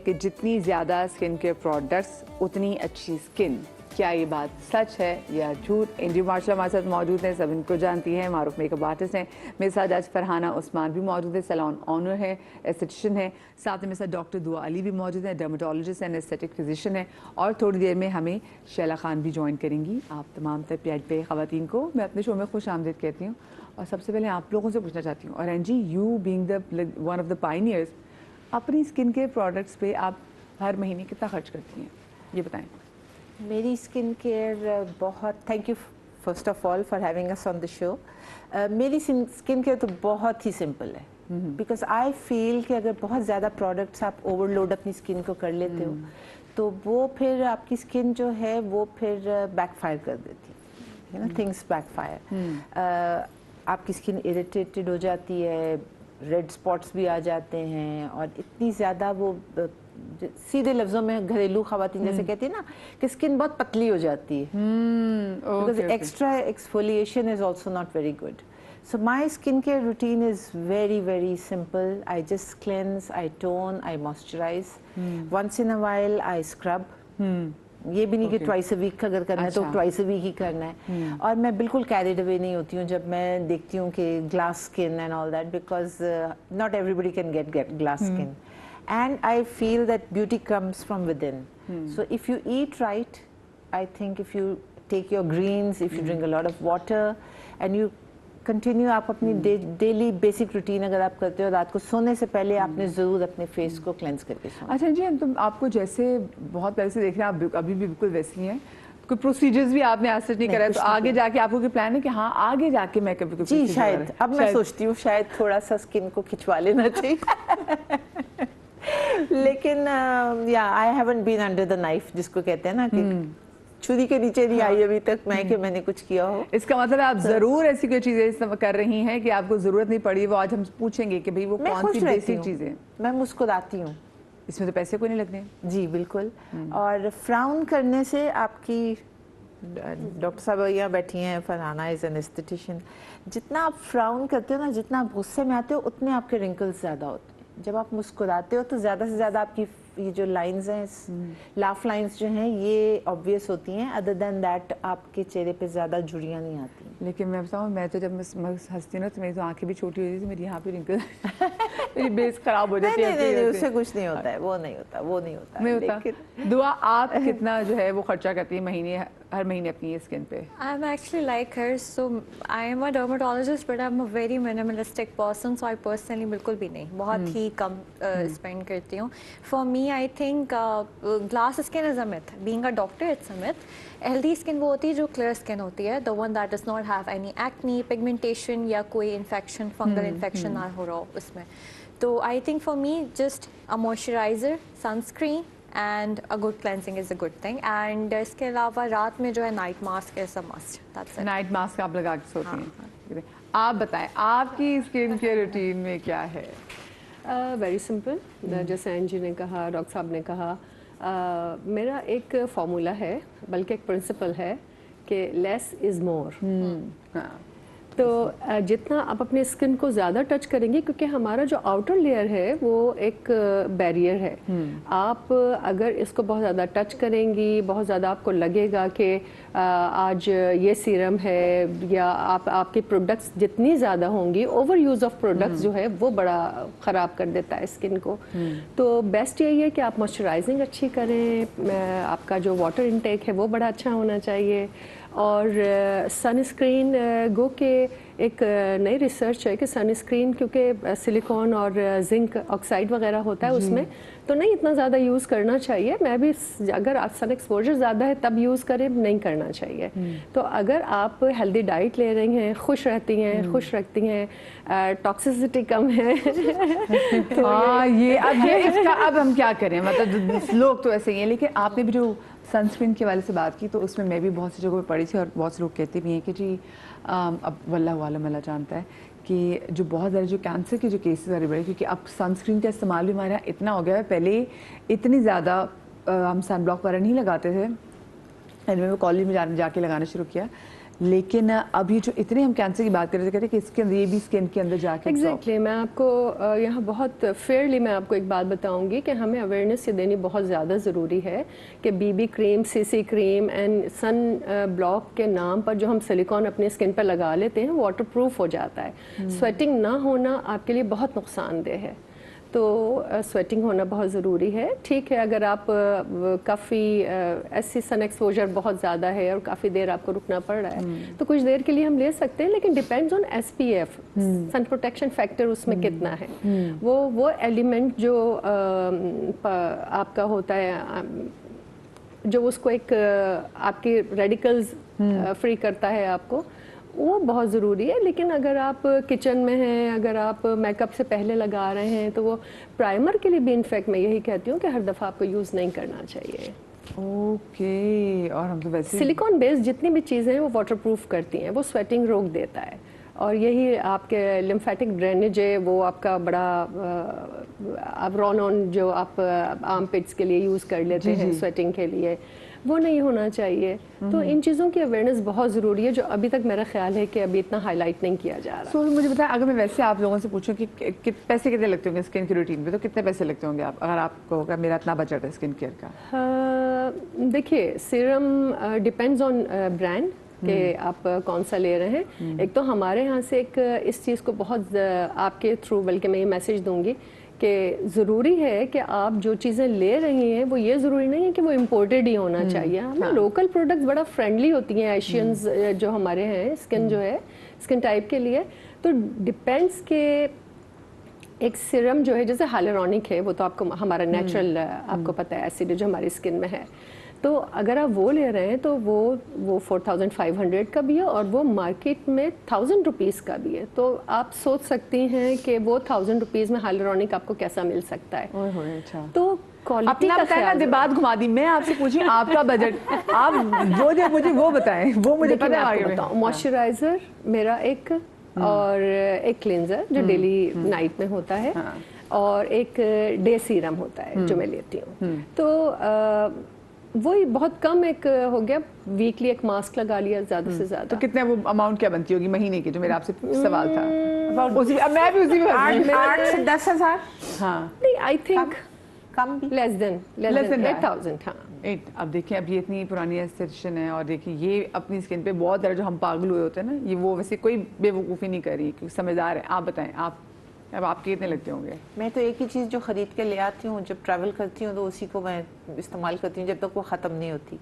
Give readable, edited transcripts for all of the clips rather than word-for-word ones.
کہ جتنی زیادہ اسکن کیئر پروڈکٹس اتنی اچھی اسکن. کیا یہ بات سچ ہے یا جھوٹ؟ انجو مارشل ہمارے ساتھ موجود ہیں, سب ان کو جانتی ہیں, معروف میک اپ آرٹسٹ ہیں. میرے ساتھ آج فرحانہ عثمان بھی موجود ہے, سیلون آنر ہے, ایستھیٹیشین ہے. ساتھ میں میرے ساتھ ڈاکٹر دعا علی بھی موجود ہیں, ڈرماٹولوجسٹ اینڈ ایستھیٹک فزیشین ہے. اور تھوڑی دیر میں ہمیں شیلا خان بھی جوائن کریں گی. آپ تمام تر پیار پہ خواتین کو میں اپنے شو میں خوش آمدید کہتی ہوں. اور سب سے پہلے آپ لوگوں سے پوچھنا چاہتی ہوں, اور Angie you being the one of the pioneers, اپنی اسکن کیئر پروڈکٹس پہ آپ ہر مہینے کتنا خرچ کرتی ہیں, یہ بتائیں. میری اسکن کیئر بہت, thank you first of all for having us on the show. میری اسکن کیئر تو بہت ہی سمپل ہے, بیکاز آئی فیل کہ اگر بہت زیادہ پروڈکٹس آپ اوور لوڈ اپنی اسکن کو کر لیتے ہو تو وہ پھر آپ کی اسکن جو ہے وہ پھر بیک فائر کر دیتی ہے, تھنگس بیک فائر. آپ کی اسکن اریٹیٹڈ ہو جاتی ہے, ریڈ اسپاٹس بھی آ جاتے ہیں, اور اتنی زیادہ وہ سیدھے لفظوں میں گھریلو خواتین جیسے کہتی ہیں نا کہ اسکن بہت پتلی ہو جاتی ہے, because extra exfoliation is also not very good. So my skincare routine is very, very simple. I just cleanse, I tone, I moisturize. Once in a while I scrub. یہ بھی نہیں کہ ٹوائس اے week اگر کرنا ہے تو twice اے week ہی کرنا ہے. اور میں بالکل کیریڈ اوے نہیں ہوتی ہوں جب میں دیکھتی ہوں کہ glass skin and all that, because not everybody can get glass skin. And I feel that beauty comes from within. So if you eat right, I think if you take your greens, if you drink a lot of water, and you continue آپ اپنی daily basic routine اگر آپ کرتے ہو, رات کو سونے سے پہلے آپ نے ضرور اپنے فیس کو کلینز کر کے سونا. اچھا جی, تم آپ کو جیسے بہت پہلے سے دیکھ رہے ہیں, آپ ابھی بھی بالکل ویسی ہیں, کوئی پروسیجرز بھی آپ نے آج تک نہیں کرا, تو آگے جا کے آپ کو کوئی پلان ہے کہ ہاں آگے جا کے میں کبھی جی شاید اب میں سوچتی ہوں شاید تھوڑا سا اسکن کو کھچوا لینا چاہیے, لیکن یا I haven't been under the knife جس کو کہتے ہیں نا کہ چھری کے نیچے نہیں آئی ابھی تک میں کہ میں نے کچھ کیا ہو. اس کا مطلب آپ ضرور ایسی کوئی چیزیں کر رہی ہیں کہ آپ کو ضرورت نہیں پڑی, وہ آج ہم پوچھیں گے کہ بھئی وہ کون سی بیسک چیزیں. میں مسکراتی ہوں, اس میں تو پیسے کوئی نہیں لگتے. جی بالکل. اور فراؤن کرنے سے آپ کی, ڈاکٹر صاحب یہاں بیٹھی ہیں, فرحانہ از این ایستھیٹیشین, جتنا آپ فراؤن کرتے ہو نا, جتنا آپ غصے میں آتے ہو اتنے آپ کے رنکلز زیادہ ہوتے ہیں. جب آپ مسکراتے ہو تو زیادہ سے زیادہ آپ کی یہ جو لائنز ہیں, لاف لائنز جو ہیں, یہ آبویس ہوتی ہیں. ادر دین دیٹ آپ کے چہرے پہ زیادہ جھریاں نہیں آتی. لیکن میں بتاؤں, میں تو جب ہنستی ہوں نا تو میری تو آنکھیں بھی چھوٹی ہو جاتی, میری یہاں پہ رنکل, میری بیس خراب ہو جاتی ہے. نہیں, اس سے کچھ نہیں ہوتا ہے, وہ نہیں ہوتا. نہیں ہوتا. دعا, آپ کتنا جو ہے وہ خرچہ کرتی ہیں ہر مہینے اپنی اسکن پہ؟ I'm actually like her, so I am a dermatologist, but I'm a very minimalistic person, so I personally بالکل بھی نہیں, بہت ہی کم spend کرتی ہوں. For me, I think glass skin is a myth. Being a doctor, it's a myth. Healthy skin وہ ہوتی ہے جو clear skin ہوتی ہے, the one that does not have any acne, pigmentation یا کوئی infection, fungal infection نہ ہو رہا ہو اس میں. تو I think for me, just a moisturizer, sunscreen, and a good cleansing is a good thing. And اس کے علاوہ رات میں جو ہے night mask is a must. That's it. Night mask آپ لگا کے سوتی ہیں. آپ بتائیں آپ کی اسکن کے روٹین میں کیا ہے؟ ویری سمپل, جیسے انجی نے کہا, ڈاکٹر صاحب نے کہا, میرا ایک فارمولا ہے, بلکہ ایک پرنسپل ہے کہ لیس از مور. تو جتنا آپ اپنے اسکن کو زیادہ ٹچ کریں گے, کیونکہ ہمارا جو آؤٹر لیئر ہے وہ ایک بیریئر ہے, آپ اگر اس کو بہت زیادہ ٹچ کریں گی, بہت زیادہ آپ کو لگے گا کہ آج یہ سیرم ہے, یا آپ کے پروڈکٹس جتنی زیادہ ہوں گی, اوور یوز آف پروڈکٹس جو ہے وہ بڑا خراب کر دیتا ہے اسکن کو. تو بیسٹ یہی ہے کہ آپ موئسچرائزنگ اچھی کریں, آپ کا جو واٹر انٹیک ہے وہ بڑا اچھا ہونا چاہیے. اور سن اسکرین گو کہ ایک نئی ریسرچ ہے کہ سن اسکرین کیونکہ سلیکون اور زنک آکسائڈ وغیرہ ہوتا ہے اس میں, تو نہیں اتنا زیادہ یوز کرنا چاہیے. میں بھی اگر سن ایکسپوجر زیادہ ہے تب یوز کریں, نہیں کرنا چاہیے. تو اگر آپ ہیلدی ڈائٹ لے رہی ہیں, خوش رہتی ہیں, خوش رکھتی ہیں, ٹاکسیسٹی کم ہے, ہاں یہ اب ہم کیا کریں, مطلب لوگ تو ایسے ہی ہیں. لیکن آپ نے بھی جو سن اسکرین کے والے سے بات کی تو اس میں بھی بہت سی جگہوں پہ پڑھی تھی, اور بہت سے لوگ کہتے بھی ہیں کہ جی اب واللہ عالم اللہ جانتا ہے کہ جو بہت زیادہ جو کینسر کے جو کیسز آ رہے بڑے, کیونکہ اب سن اسکرین کا استعمال بھی ہمارے یہاں اتنا ہو گیا ہے. پہلے اتنی زیادہ ہم سن بلاک وغیرہ نہیں لگاتے تھے, میں کالج میں جا کے لگانا شروع کیا, لیکن اب یہ جو اتنے ہم کینسر کی بات کر رہے تھے کہتے ہیں کہ اس کے اندر یہ بھی اسکن کے اندر جا کے ایگزیکٹلی میں آپ کو یہاں بہت فیئرلی میں آپ کو ایک بات بتاؤں گی کہ ہمیں اویئرنیس یہ دینی بہت زیادہ ضروری ہے کہ B B cream, C C cream and sunblock کے نام پر جو ہم سلیکون اپنی اسکن پر لگا لیتے ہیں واٹر پروف ہو جاتا ہے. سویٹنگ نہ ہونا آپ کے لیے بہت نقصان دہ ہے, تو سویٹنگ ہونا بہت ضروری ہے. ٹھیک ہے اگر آپ کافی ایسی سن ایکسپوجر بہت زیادہ ہے اور کافی دیر آپ کو رکنا پڑ رہا ہے تو کچھ دیر کے لیے ہم لے سکتے ہیں, لیکن depends on S P F, sun protection factor اس میں کتنا ہے. وہ ایلیمنٹ جو آپ کا ہوتا ہے جو اس کو ایک آپ کے ریڈیکلز فری کرتا ہے آپ کو, وہ بہت ضروری ہے. لیکن اگر آپ کچن میں ہیں, اگر آپ میک اپ سے پہلے لگا رہے ہیں تو وہ پرائمر کے لیے بھی انفیکٹ میں یہی کہتی ہوں کہ ہر دفعہ آپ کو یوز نہیں کرنا چاہیے. اوکے. اور ہم تو ویسے سلیکون بیس جتنی بھی چیزیں ہیں وہ واٹر پروف کرتی ہیں, وہ سویٹنگ روک دیتا ہے, اور یہی آپ کے لمفیٹک ڈرینیج ہے وہ آپ کا بڑا آپ رون آن جو آپ آرم پٹس کے لیے یوز کر لیتے ہیں سویٹنگ کے لیے, وہ نہیں ہونا چاہیے. تو ان چیزوں کی اویئرنیس بہت ضروری ہے جو ابھی تک میرا خیال ہے کہ ابھی اتنا ہائی لائٹ نہیں کیا جا رہا. سو مجھے بتائیں, اگر میں ویسے آپ لوگوں سے پوچھوں کہ پیسے کتنے لگتے ہوں گے اسکن کی روٹین پہ, تو کتنے پیسے لگتے ہوں گے آپ اگر آپ کو ہوگا میرا اتنا بجٹ ہے اسکن کیئر کا؟ دیکھیے سیرم ڈیپینڈز آن برانڈ کہ آپ کون سا لے رہے ہیں. ایک تو ہمارے ہاں سے ایک اس چیز کو بہت آپ کے تھرو بلکہ میں یہ میسج دوں گی کہ ضروری ہے کہ آپ جو چیزیں لے رہی ہیں وہ یہ ضروری نہیں ہے کہ وہ امپورٹڈ ہی ہونا چاہیے. ہمیں لوکل پروڈکٹس بڑا فرینڈلی ہوتی ہیں ایشینز جو ہمارے ہیں اسکن جو ہے اسکن ٹائپ کے لیے. تو ڈپینڈس کہ ایک سیرم جو ہے جیسے ہائلورونک ہے وہ تو آپ کو ہمارا نیچرل آپ کو پتہ ہے ایسڈ جو ہماری اسکن میں ہے, تو اگر آپ وہ لے رہے ہیں تو وہ 4500 کا بھی ہے اور وہ مارکیٹ میں 1000 روپیز کا بھی ہے. تو آپ سوچ سکتی ہیں کہ وہ 1000 روپیز میں ہائلورونک آپ کو کیسا مل سکتا ہے. تو کوالٹی اپنا کا بتائیں نا, بات گھما دی. میں آپ سے پوچھی آپ کا بجٹ, آپ وہ جو مجھے وہ بتائیں, وہ مجھے پتہ ہے. آگے بتاؤں موئسچرائزر میرا ایک, اور ایک کلینزر جو ڈیلی نائٹ میں ہوتا ہے, اور ایک ڈے سیرم ہوتا ہے جو میں لیتی ہوں. تو وہی بہت کم ایک ہو گیا, ویکلی ایک ماسک لگا لیا زیادہ سے زیادہ. تو کتنے وہ اماؤنٹ کیا بنتی ہوگی مہینے کی, جو میرا آپ سے سوال تھا؟ میں بھی اسی میں 8 سے 10 ہزار. ہاں نہیں, آئی تھنک کم بھی لیس دین 8000. ہاں اب دیکھیں اب یہ اتنی پرانی ایسٹیشن ہے, اور دیکھیں یہ اپنی اسکن پہ بہت زیادہ جو ہم پاگل ہوئے ہوتے ہیں نا, یہ وہ ویسے کوئی بے وقوفی نہیں کر رہی کیونکہ سمجھدار ہے. آپ بتائیں آپ کے کتنے لگتے ہوں گے؟ میں تو ایک ہی چیز جو خرید کے لے آتی ہوں جب ٹریول کرتی ہوں تو اسی کو میں استعمال کرتی ہوں جب تک وہ ختم نہیں ہوتی.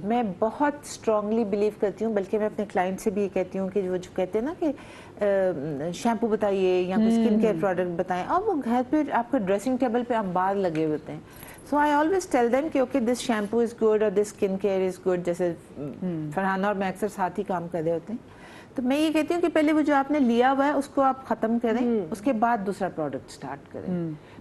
میں بہت اسٹرانگلی بلیو کرتی ہوں, بلکہ میں اپنے کلائنٹ سے بھی یہ کہتی ہوں کہ وہ جو کہتے ہیں نا کہ شیمپو بتائیے یا کوئی اسکن کیئر پروڈکٹ بتائیں, اور وہ گھر پہ آپ کے ڈریسنگ ٹیبل پہ انبار لگے ہوتے ہیں. سو آئی آلویز ٹیل دیم کہ okay this shampoo is good اور دس اسکن کیئر از گڈ. جیسے فرحانہ اور میں اکثر ساتھ ہی کام کر رہے ہوتے ہیں, تو میں یہ کہتی ہوں کہ پہلے وہ جو آپ نے لیا ہوا ہے اس کو آپ ختم کریں, اس کے بعد دوسرا پروڈکٹ سٹارٹ کریں,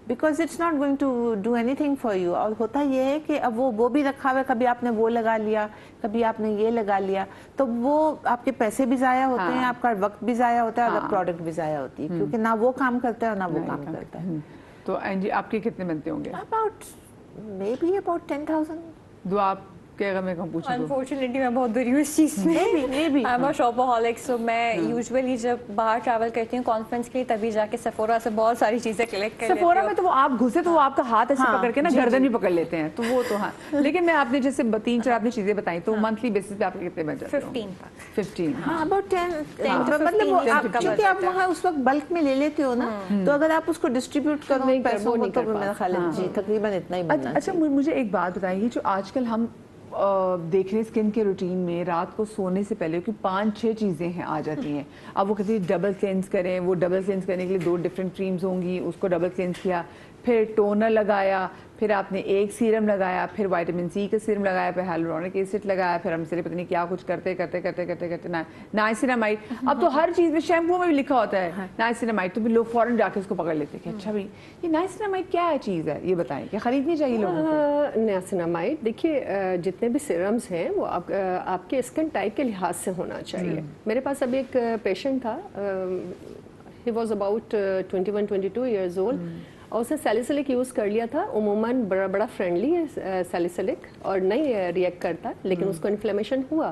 because it's not going to do anything for you. اور ہوتا یہ ہے کہ اب وہ بھی رکھا ہوا ہے, کبھی آپ نے وہ لگا لیا, کبھی آپ نے یہ لگا لیا, تو وہ آپ کے پیسے بھی ضائع ہوتے ہیں, آپ کا وقت بھی ضائع ہوتا ہے, اور پروڈکٹ بھی ضائع ہوتی ہے, کیونکہ نہ وہ کام کرتا ہے اور نہ وہ کام کرتا ہے. تو اینجی آپ کے کتنے بنتے ہوں گے؟ About maybe about 10,000. دو آپ کے اگر میں کہوں پوچھوں انفارچونیٹلی میں بہت بری ہوں اس چیز میں. آئی ایم اے شاپaholic, سو میں یوزولی جب باہر ٹریول کرتی ہوں کانفرنس کے لیے تبھی جا کے سیفورا سے بہت ساری چیزیں کلیکٹ کر لیتی ہوں. سیفورا میں تو وہ آپ گھسے تو وہ آپ کا ہاتھ ایسے پکڑ کے نا گردن بھی پکڑ لیتے ہیں, تو وہ تو ہاں. لیکن میں آپ نے جیسے 3-4 آپ نے چیزیں بتائیں, تو منتھلی بیسس پہ آپ کے کتنے بن جاتے ہیں؟ 15. ہاں اباؤٹ 10 مطلب کیونکہ آپ وہاں اس وقت بلک میں لے لیتے ہو نا, تو اگر آپ اس کو ڈسٹریبیوٹ کرو پیسوں کو, تو میرا خیال ہے جی تقریباً اتنا ہی بننا. اچھا مجھے ایک بات بتائیے, جو آج کل ہم دیکھ رہے ہیں اسکن کے روٹین میں, رات کو سونے سے پہلے کہ 5-6 چیزیں ہیں آ جاتی ہیں. اب وہ کہتے ہیں ڈبل کلینز کریں, وہ ڈبل کلینز کرنے کے لیے 2 ڈفرینٹ کریمز ہوں گی, اس کو ڈبل کلینز کیا, پھر ٹونر لگایا, پھر آپ نے ایک سیرم لگایا, پھر وائٹامن سی کا سیرم لگایا, پھر ہیلورونک ایسڈ لگایا, پھر ہم سے پتہ نہیں کیا کچھ کرتے نائسینامائڈ. اب تو ہر چیز میں شیمپو میں بھی لکھا ہوتا ہے نائسینامائڈ, تو بھی لوگ فوراً جا کے اس کو پکڑ لیتے ہیں کہ اچھا بھائی یہ نائسینامائڈ کیا ہے چیز ہے, یہ بتائیں کہ خریدنی چاہیے لوگوں کو؟ نائسینامائڈ دیکھیے جتنے بھی سیرمز ہیں وہ آپ کے اسکن ٹائپ کے لحاظ سے ہونا چاہیے. میرے پاس ابھی ایک پیشنٹ تھا, he was about 21-22 years old, اور اس نے سیلیسلک یوز کر لیا تھا. عموماً بڑا فرینڈلی ہے سیلیسلک اور نہیں ریئیکٹ کرتا, لیکن اس کو انفلیمیشن ہوا.